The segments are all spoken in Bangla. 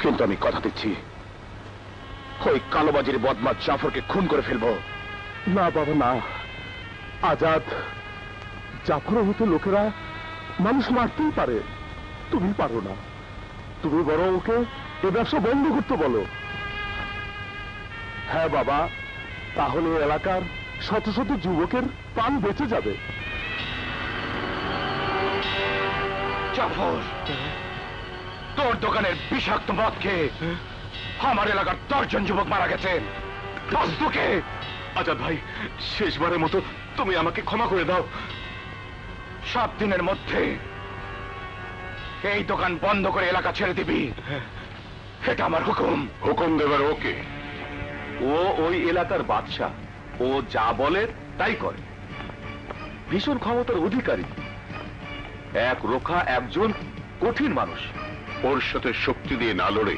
কিন্তু আমি কথা দিচ্ছি, ওই কালোবাজির বদমাশ জাফরকে খুন করে ফেলবো। না বাবা না, আজাদ জাফরের মতো লোকেরা মানুষ মারতেই পারে, তুমি পারো না। তুমি বরং ওকে এ ব্যবসা বন্ধ করতে বলো। হ্যাঁ বাবা, তাহলে এলাকার শত শত যুবকের প্রাণ বেঁচে যাবে। জাফর, তোর দোকানের বিষাক্ত মদ খেয়ে আমার এলাকার 10 জন যুবক মারা গেছেন। তোকে আজাদ ভাই, শেষবারের মতো তুমি আমাকে ক্ষমা করে দাও। 7 দিনের মধ্যে এই দোকান বন্ধ করে এলাকা ছেড়ে দিবি, এটা আমার হুকুম। হুকুম দেবার ওকে? ও ওই এলাকার বাদশা, ও যা বলে তাই করে, ভীষণ ক্ষমতার অধিকারী, এক রোখা একজন কঠিন মানুষ। ওর সাথে শক্তি দিয়ে না লড়ে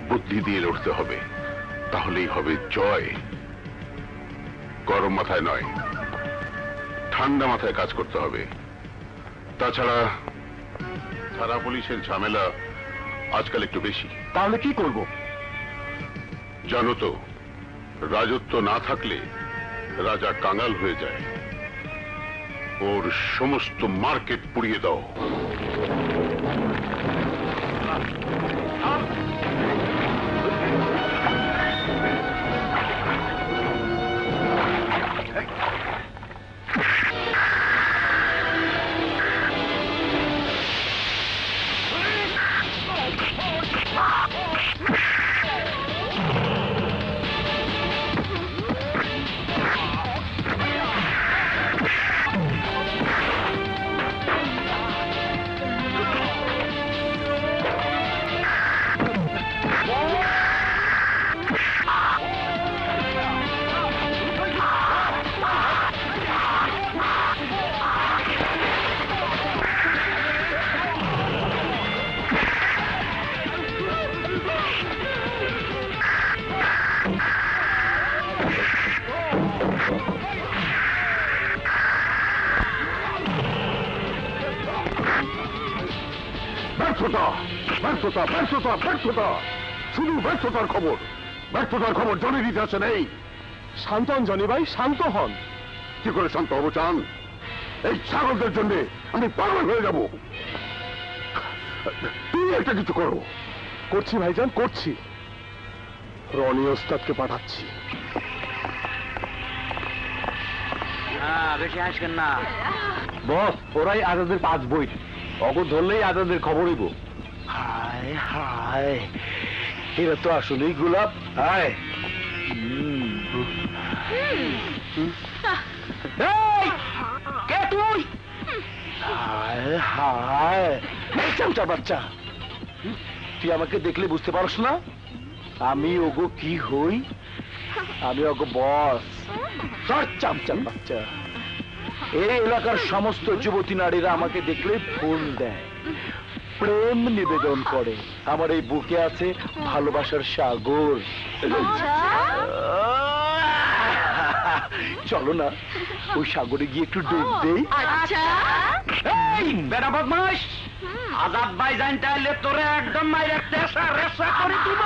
বুদ্ধি দিয়ে লড়তে হবে, তাহলেই হবে জয়। গরম মাথায় নয়, ঠান্ডা মাথায় কাজ করতে হবে। তাছাড়া থানা পুলিশের ঝামেলা আজকাল একটু বেশি। তাহলে কি করব? জানো তো, রাজত্ব না থাকলে রাজা কাঙাল হয়ে যায়। ওর সমস্ত মার্কেট পুড়িয়ে দাও। ব্যর্থতা ব্যর্থতা ব্যর্থতা, শুধু ব্যর্থতার খবর। ব্যর্থতার খবর জনি দিতে আসে নেই। শান্ত হন জনি ভাই, শান্ত হন। কি করে শান্ত হবো চান? এই ছাগলদের জন্য আমি পাগল হয়ে যাব। তুমি একটা কিছু করো। করছি ভাইজান, করছি। রনি ওস্তাদকে পাঠাচ্ছি। বেশি আসবেন না বস, ওরাই আজাদের 5 বই, অগো ধরলেই আজাদের খবর হইব। হায় হায়, এরা তো আসলেই গোলাপ। হায় কে তুই? হায় হায়, চামচার বাচ্চা, তুই আমাকে দেখলে বুঝতে পারস না আমি ওগো কি হই? আমি ওগো বস। চামচার বাচ্চা, এই এলাকার সমস্ত যুবতী নারীরা আমাকে দেখলে ফুল দেয়, প্রেম নিবেদন করে। আমার এই বুকে আছে ভালোবাসার সাগর। চলো না ওই সাগরে গিয়ে একটু ডুব দেই। বেড়া বদমাস, আজাদ ভাই জান চাইলে তোরে একদম মাইরে রেসা রেসা করে দিব।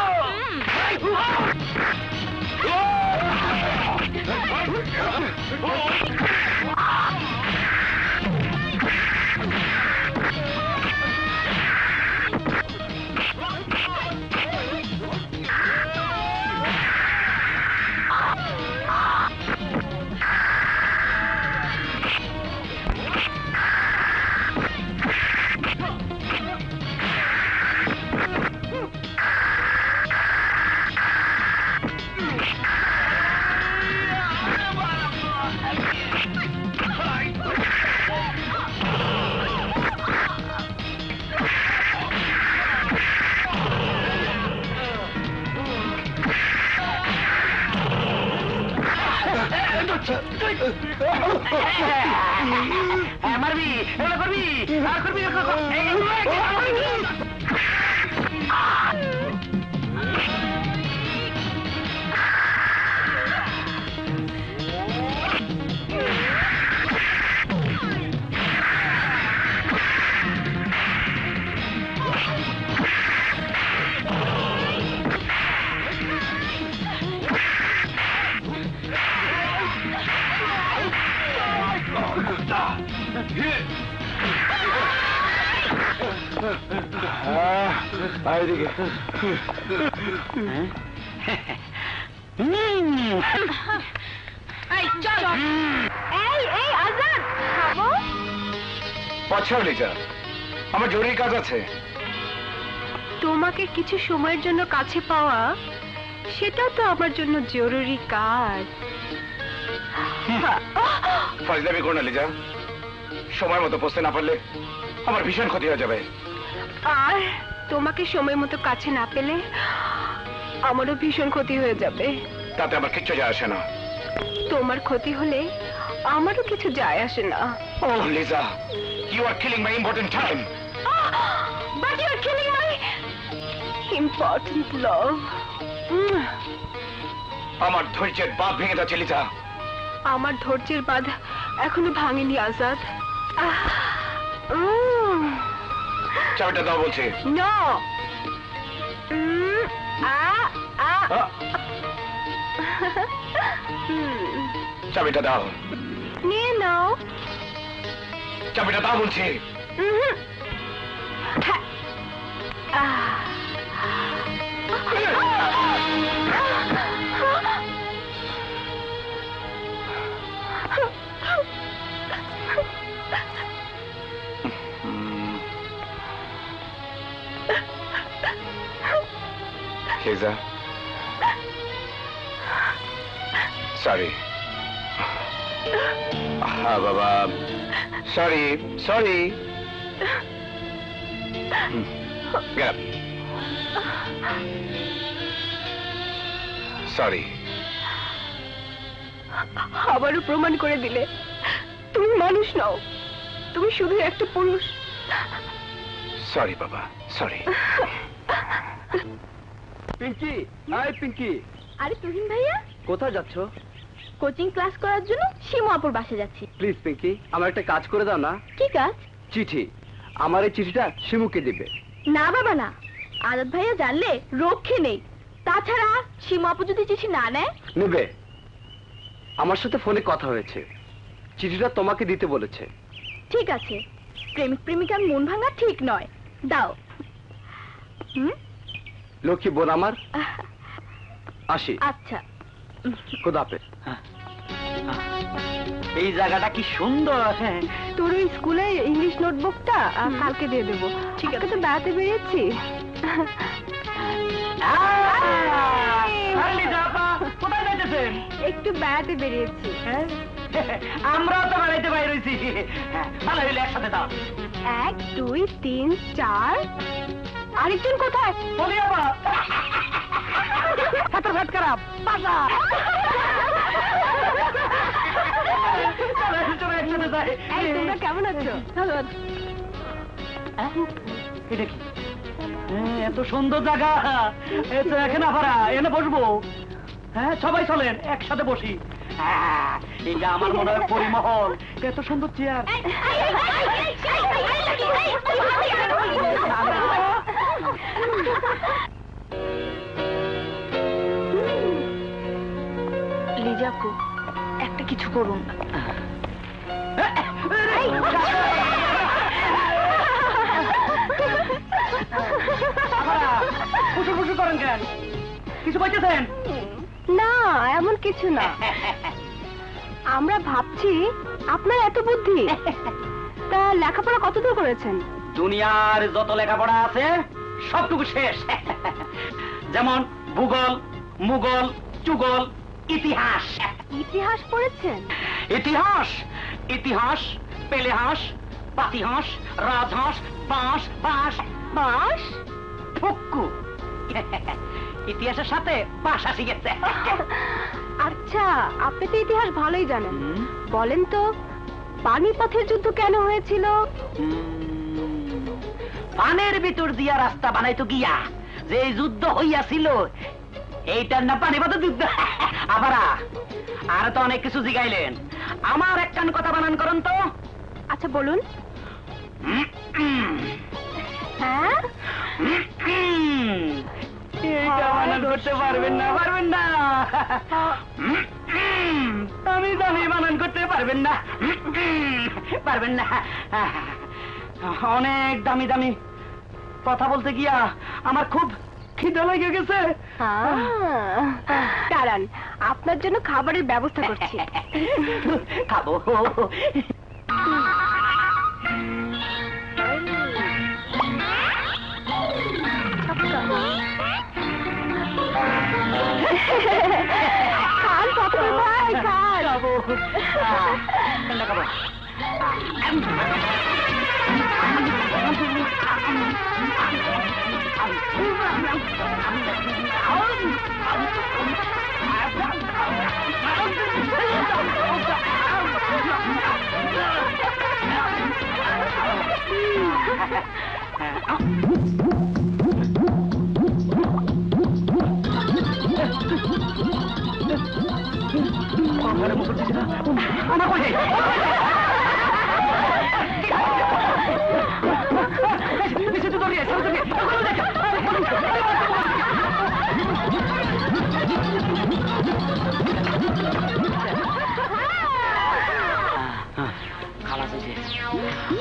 মারবি, করবি আর করবি। আয় এদিকে। এই চল এই আজাদ খাবো আচ্ছা লিজা, আমার জরুরি কাজ আছে। তোমাকে কিছু সময়ের জন্য কাছে পাওয়া সেটা তো আমার জন্য জরুরি কাজ। ফাজলামি করো না লিজা, সময় মতো পৌঁছতে না পারলে আমার ভীষণ ক্ষতি হয়ে যাবে। আর তোমাকে সময় মতো কাছে না পেলে আমারও ভীষণ ক্ষতি হয়ে যাবে। তাতে আমার কিচ্ছু যায় আসে না। তোমার ক্ষতি হলে আমারও কিছু যায় আসে না। Oh, Lisa, you are killing my important time. But you are killing my important love. আমার ধৈর্যের বাঁধ ভেঙে যাচ্ছে লিজা। আমার ধৈর্যের বাঁধ এখনো ভাঙেনি আজাদ। চাবিটা দাও বলছি। No. চাবিটা দাও। নিয়ে নাও। চাবিটা দাও বলছি। Liza, sorry. বাবা, sorry. Get up. Sorry. আবারও প্রমাণ করে দিলে তুমি মানুষ নও, তুমি শুধু একটা পুরুষ। Sorry, বাবা, sorry. পিঙ্কি, হাই পিঙ্কি। আরে তুহিন ভাইয়া, কোথায় যাচ্ছ? কোচিং ক্লাস করার জন্য শিমু আপুর বাসা যাচ্ছি। প্লিজ পিঙ্কি, আমার একটা কাজ করে দাও না। কি কাজ? চিঠি। আমার এই চিঠিটা শিমুকে দিবে। না বাবা না, আজাদ ভাইয়া জানলে রক্ষে নেই। তাছাড়া শিমু আপু যদি চিঠি না নেয়? নেবে। আমার সাথে ফোনে কথা হয়েছে, চিঠিটা তোমাকে দিতে বলেছে। ঠিক আছে, প্রেমিক প্রেমিকার মন ভাঙা ঠিক নয়, দাও। লক্ষ্মী বোন আমার, আসি। আচ্ছা। খোদা হাফেজ। এই জায়গাটা কি সুন্দর। তোর ওই স্কুলে ইংলিশ নোটবুকটা কালকে দিয়ে দেবো। ঠিক আছে, তো বেড়াতে বেরিয়েছি। কোথায় যাইতেছেন? একটু বেড়াতে বেরিয়েছি। আমরাও তো বেড়াইতে বাইরে রয়েছি। ভালো হইলে একসাথে দাও। 1 2 3 4। আরেকজন কোথায়? বলি আবার হাতের ভাত খারাপ বাসা। একসাথে যাই। এই, তোমরা কেমন আছো? এটা কি এত সুন্দর জায়গা? এখানে আপারা এনে বসবো। হ্যাঁ, সবাই চলেন একসাথে বসি। এটা আমার মনে হয় পরিমহল। এত সুন্দর চেয়ার। লিজাপু, একটা কিছু করুন না। ফুসু ফুসু করেন কেন? কিছু বলতেছেন? না, এমন কিছু না। আমরা ভাবছি আপনার এত বুদ্ধি, তা লেখাপড়া কতদূর করেছেন? দুনিয়ার যত লেখাপড়া আছে সবটুকু শেষ। যেমন ভূগোল, মুঘল, চুগল, ইতিহাস। ইতিহাস পড়েছেন? ইতিহাস, ইতিহাস, পেলেহাস, পাতিহাস, রাজহাঁস, বাঁশ, বাঁশ, বাস? ফুক্কু। ইতিহাসের সাথে বাঁশ আসি গেছে। আচ্ছা, আপনি তো ইতিহাস ভালোই জানেন। বলেন তো, পানিপথের যুদ্ধ কেন হয়েছিল? পানের ভিতর দিয়া রাস্তা বানাইতো গিয়া যে যুদ্ধ হইয়াছিল, এইটার না পানিপথের যুদ্ধ। আবারা আর তো অনেক কিছু জিগাইলেন, আমার একখান কথা বানান করেন তো। আচ্ছা বলুন। হ্যাঁ, এইটা বানান করতে পারবেন না, পারবেন না। আমি জানি বানান করতে পারবেন না, পারবেন না। অনেক দামি দামি কথা বলতে গিয়া আমার খুব খিদে লেগে গেছে। দাঁড়ান, আপনার জন্য খাবারের ব্যবস্থা করছি। খাবো। খান পাপড় ভাই, খান। খাবো। খাবো।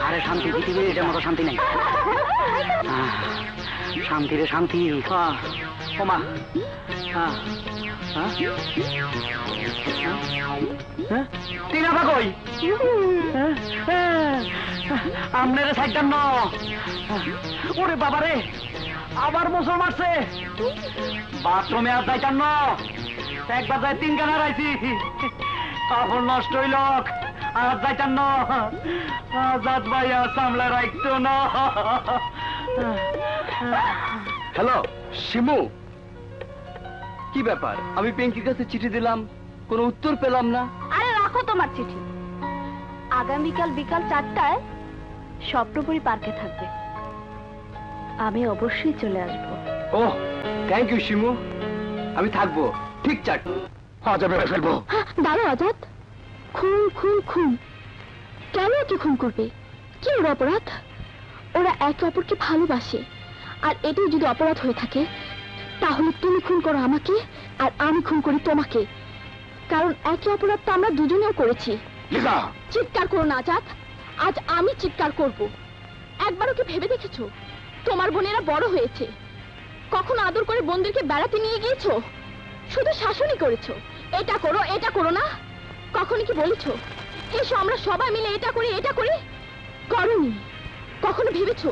আরে শান্তি পৃথিবীর এটার মতো শান্তি নাই। শান্তি রে শান্তি। ওমা তিন আবার কই আপনার সাইডটার ন। ওরে বাবারে আবার মোসর মারছে। বাথরুমে আর যাইতাম ন, একবার যাই তিন কানা রাইছি, কাপড় নষ্ট হইল আর যাইতাম ন। আজাদ ভাইয়া সামলা রাখতো না। হ্যালো শিমু, কি ব্যাপার? আমি পিঙ্কির কাছে চিঠি দিলাম, কোনো উত্তর পেলাম না। আরে রাখো তোমার চিঠি। আগামীকাল বিকাল 4টায় স্বপ্নপুরী পার্কে থাকবে। আমি অবশ্যই চলে আসবো। ওহ থ্যাংক ইউ শিমু, আমি থাকবো ঠিক 4টা। আজ আমি মেরে ফেলবো। দাঁড়ো আজাদ, খুন খুন খুন কেন কি খুন করবে? কি ওর অপরাধ? ওরা একে অপরকে ভালোবাসে, আর এটাই যদি অপরাধ হয়ে থাকে তাহলে তুমি খুন করো আমাকে আর আমি খুন করি তোমাকে, কারণ একই অপরাধ তো আমরা দুজনেও করেছি। লিজা, চিৎকার করো না আজাদ, আজ আমি চিৎকার করব। একবারও কি ভেবে দেখেছো তোমার বোনেরা বড় হয়েছে? কখনো আদর করে বোনদেরকে বেড়াতে নিয়ে গিয়েছো? শুধু শাসনই করেছো, এটা করো না। কখনো কি বলেছো এসো আমরা সবাই মিলে এটা করি? করনি। কখনো ভেবেছো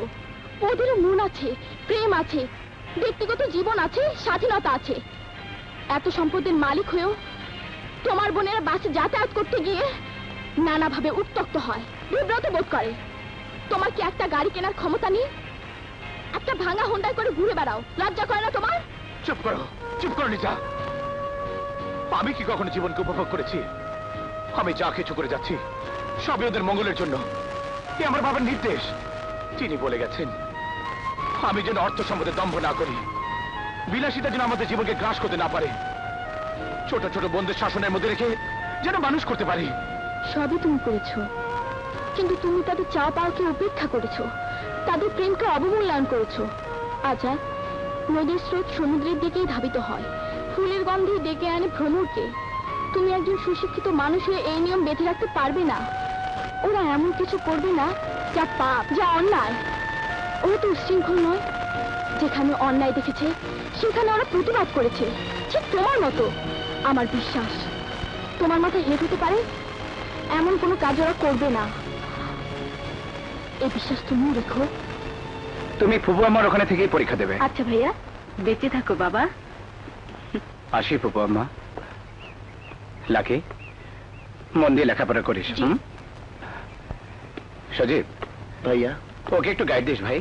ওদেরও মন আছে, প্রেম আছে, ব্যক্তিগত জীবন আছে, স্বাধীনতা আছে? এত সম্পদের মালিক হয়েও তোমার বোনেরা বাসে যাতায়াত করতে গিয়ে নানাভাবে উত্তক্ত হয়, বিব্রত বোধ করে। তোমার কি একটা গাড়ি কেনার ক্ষমতা নেই? একটা ভাঙা হোন্ডায় করে ঘুরে বেড়াও, লজ্জা করে না তোমার? চুপ করো লিজা। আমি কি কখনো জীবনকে উপভোগ করেছি? আমি যা কিছু করে যাচ্ছি সবই ওদের মঙ্গলের জন্য। এ আমার বাবার নির্দেশ। তিনি বলে গেছেন আমি যেন অর্থ সম্পদে দম্ভ না করি, বিলাসিতা যেন আমাদের জীবনকে গ্রাস করতে না পারে, ছোট ছোট বন্ধুদের শাসনের মধ্যে রেখে যেন মানুষ করতে পারি। সবই তুমি করেছো, কিন্তু তুমি তাদের চাওয়া পাওয়াকে উপেক্ষা করেছো, তাদের প্রেমকে অবমূল্যায়ন করেছো। আজাদ, নদীর স্রোত সমুদ্রের দিকেই ধাবিত হয়, ফুলের গন্ধে ডেকে আনে ভ্রমরকে। তুমি একজন সুশিক্ষিত মানুষ হয়ে এই নিয়ম বেঁধে রাখতে পারবে না। ওরা এমন কিছু করবে না যা পাপ, যা অন্যায়। ওরা তো উচ্ছৃঙ্খল নয়, যেখানে অন্যায় দেখেছে সেখানে ওরা প্রতিবাদ করেছে, ঠিক তোমার মতো। আমার বিশ্বাস তোমার মাথায় হেঁট হতে পারে এমন কোনো কাজ ওরা করবে না। এই বিশ্বাস তুমি রেখো। তুমি ফুপু আমার ওখানে থেকেই পরীক্ষা দেবে। আচ্ছা ভাইয়া, বেঁচে থাকো বাবা। আসি ফুপু আম্মা। লাকি, মন দিয়ে লেখাপড়া করিস। সজীব ভাইয়া, ওকে একটু গাইড দিস ভাই।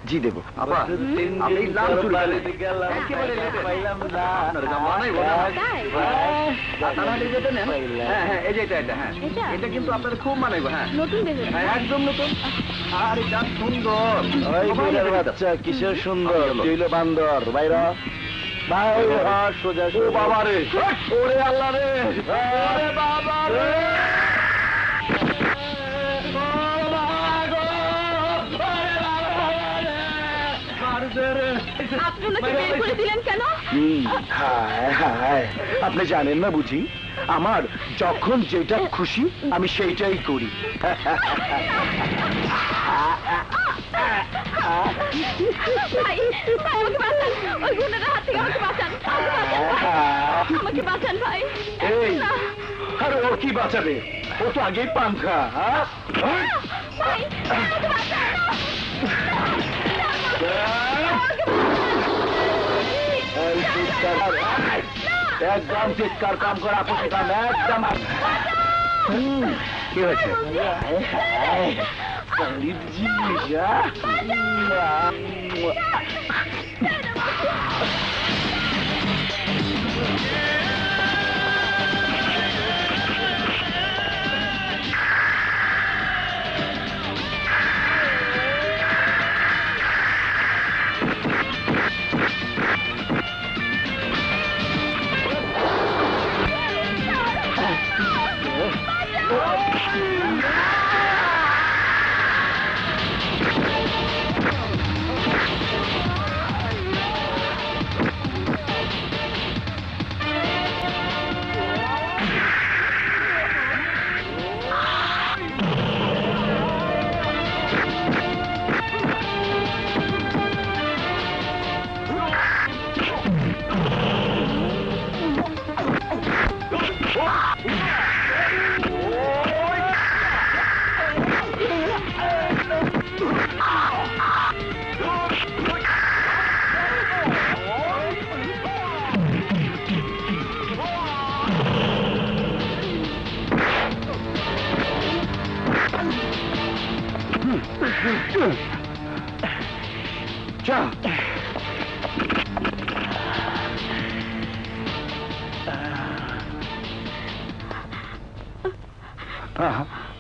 জি দেবো। আমি লাল চুল তাই? এটা? এটা কিন্তু আপনাদের খুব মানাইব। হ্যাঁ নতুন দেখে একদম নতুন। আর এটা সুন্দর। ওই বুড়ার বাচ্চা কিসের সুন্দর, তুই হলো বান্দর। বাইরা ভাই, সোজা ও বাবা রে, ওরে আল্লাহ রে, ওরে বাবা রে। আপনি ওনাকে বের করে দিলেন কেন? হায় হায়, আপনি জানেন না বুঝি আমার যখন যেটা খুশি আমি সেইটাই করি। ভাই, ভাই, আমাকে বাঁচান। ওই গুন্ডাটার হাত থেকে আমাকে বাঁচান। আমাকে বাঁচান ভাই। এই না, আরে ও কি বাঁচাবে? ও তো আগেই পান খা। ভাই, আমাকে বাঁচান। একদম চিৎকার কাম করা আপত্তি কাম একদম। কি হয়েছে? যা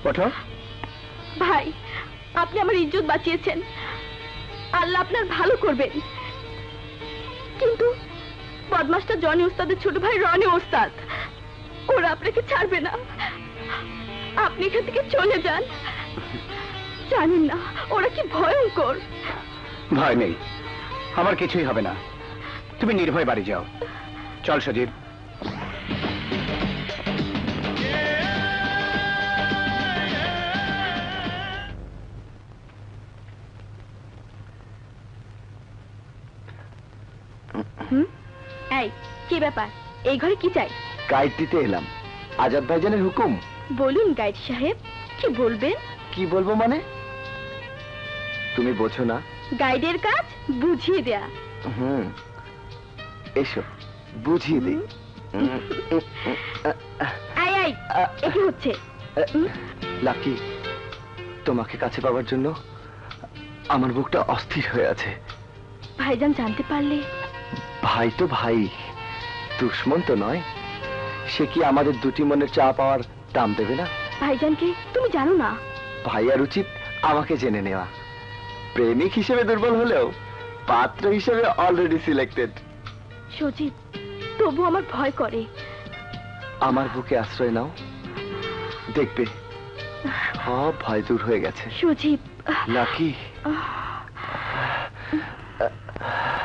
ওঠো। ভাই, আপনি আমার ইজ্জত বাঁচিয়েছেন, আল্লাহ আপনার ভালো করবেন। কিন্তু বদমাসটা জনি ওস্তাদের ছোট ভাই রনি ওস্তাদ, ওরা আপনাকে ছাড়বে না। আপনি এখান থেকে চলে যান। জানেন না ওরা কি ভয়ঙ্কর। ভয় নেই, আমার কিছুই হবে না। তুমি নির্ভয় বাড়ি যাও। চল সজীব। এই কি ব্যাপার, এই ঘরে কি চাই? গাইড দিতে এলাম। আজাদ ভাইজানের হুকুম। বলুন গাইড সাহেব, কি বলবেন? কি বলবো মানে? তুমি বোঝো না? গাইডের কাজ বুঝিয়ে দেয়া। এসো বুঝিয়ে দিই। এই এই, এ কি হচ্ছে? লাকি, তোমাকে কাছে পাওয়ার জন্য আমার বুকটা অস্থির হয়ে আছে। ভাইজান জানতে পারলে? ভাই তো ভাই, দুশ্মন তো নয়। সে কি আমাদের দুটি মনের চা পাওয়ার দাম দেবে না? ভাইজানকে তুমি জানো না? ভাইয়ার উচিত আমাকে জেনে নেওয়া। প্রেমিক হিসেবে দুর্বল হলেও পাত্র হিসেবে অলরেডি সিলেক্টেড। সজীব, তবু আমার ভয় করে। আমার বুকে আশ্রয় নাও, দেখবে সব ভয় দূর হয়ে গেছে। সজীব, লাকি, আহ